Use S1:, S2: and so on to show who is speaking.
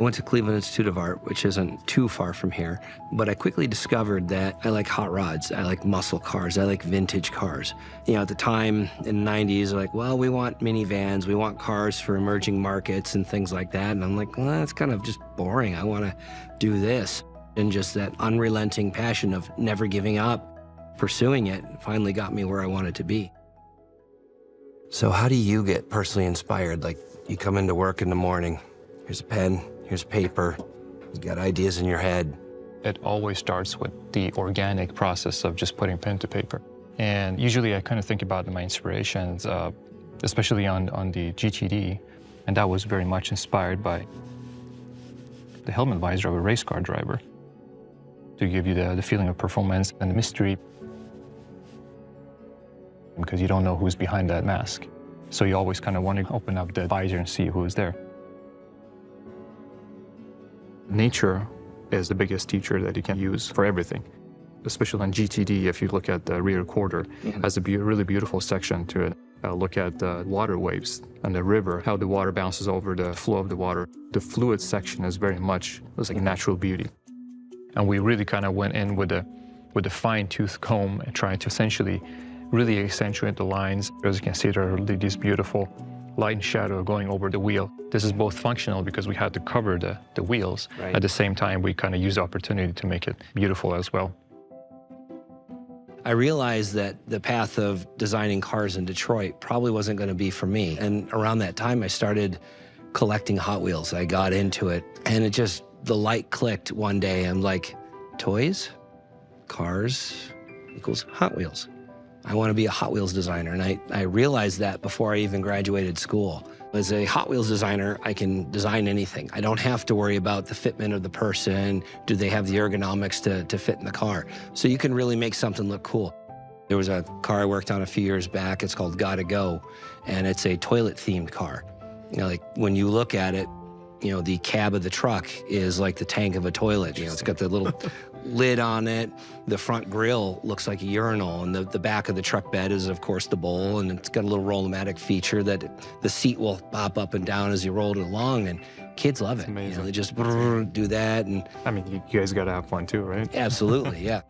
S1: I went to Cleveland Institute of Art, which isn't too far from here, but I quickly discovered that I like hot rods, I like muscle cars, I like vintage cars. You know, at the time in the 90s, they're like, well, we want minivans, we want cars for emerging markets and things like that. And I'm like, well, that's kind of just boring. I want to do this. And just that unrelenting passion of never giving up, pursuing it, finally got me where I wanted to be. So how do you get personally inspired? Like, you come into work in the morning, here's a pen, here's paper, you got ideas in your head.
S2: It always starts with the organic process of just putting pen to paper. And usually I kind of think about my inspirations, especially on the GTD, and that was very much inspired by the helmet visor of a race car driver to give you the feeling of performance and the mystery, because you don't know who's behind that mask. So you always kind of want to open up the visor and see who is there. Nature is the biggest teacher that you can use for everything. Especially on GTD, if you look at the rear quarter, has a really beautiful section to it. Look at the water waves and the river, how the water bounces over the flow of the water. The fluid section is very much, it's like natural beauty. And we really kind of went in with a fine-tooth comb and trying to essentially really accentuate the lines. As you can see, there are these beautiful light and shadow going over the wheel. This is both functional because we had to cover the wheels. Right. At the same time, we kind of used the opportunity to make it beautiful as well.
S1: I realized that the path of designing cars in Detroit probably wasn't going to be for me. And around that time, I started collecting Hot Wheels. I got into it, and it just, the light clicked one day. I'm like, toys, cars equals Hot Wheels. I want to be a Hot Wheels designer, and I realized that before I even graduated school. As a Hot Wheels designer, I can design anything. I don't have to worry about the fitment of the person. Do they have the ergonomics to fit in the car? So you can really make something look cool. There was a car I worked on a few years back. It's called Gotta Go, and it's a toilet-themed car. You know, like when you look at it, you know, the cab of the truck is like the tank of a toilet. You know, it's got the little lid on it. The front grille looks like a urinal, and the back of the truck bed is, of course, the bowl, and it's got a little roll-o-matic feature that the seat will pop up and down as you roll it along, and kids love it.
S2: Amazing.
S1: You know, they just do that. And
S2: I mean, you guys got to have fun too, right?
S1: Absolutely, yeah.